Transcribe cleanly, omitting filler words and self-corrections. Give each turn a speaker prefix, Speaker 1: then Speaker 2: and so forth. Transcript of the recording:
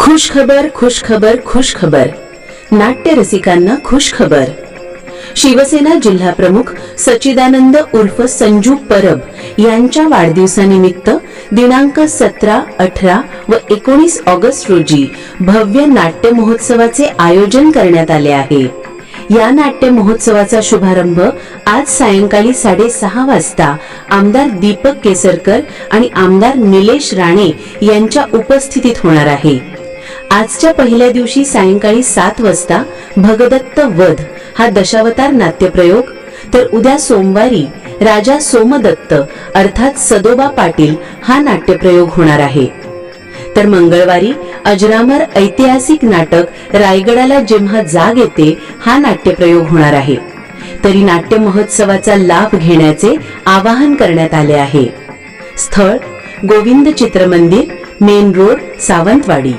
Speaker 1: खुश खबर, खुश खबर, खुश खबर. नाट्य रसिकांना खुश खबर. शिवसेना जिल्हा प्रमुख सच्चिदानंद उर्फ संजू परब यांच्या वाढदिवसानिमित्त दिनांक 17, 18 व 19 ऑगस्ट रोजी भव्य नाट्य महोत्सवाचे आयोजन करण्यात आले आहे. या नाट्य महोत्सवाचा शुभारंभ आज सायंकाळी 6:30 वाजता आमदार दीपक केसरकर आणि आमदार निलेश राणे यांच्या उपस्थितीत होणार आहे. आजच्या पहिल्या दिवशी सायंकाळी 7 वाजता भगदत्त वध हा दशावतार नाट्यप्रयोग, तर उद्या सोमवारी राजा सोमदत्त अर्थात सदोबा पाटील हा नाट्यप्रयोग होणार आहे. तर मंगळवारी अजरामर ऐतिहासिक नाटक रायगडाला जेव्हा जाग येते हा नाट्यप्रयोग होणार आहे. तरी नाट्य महोत्सवाचा लाभ घेण्याचे आवाहन करण्यात आले आहे. स्थळ गोविंद चित्रमंदिर, मेन रोड, सावंतवाडी.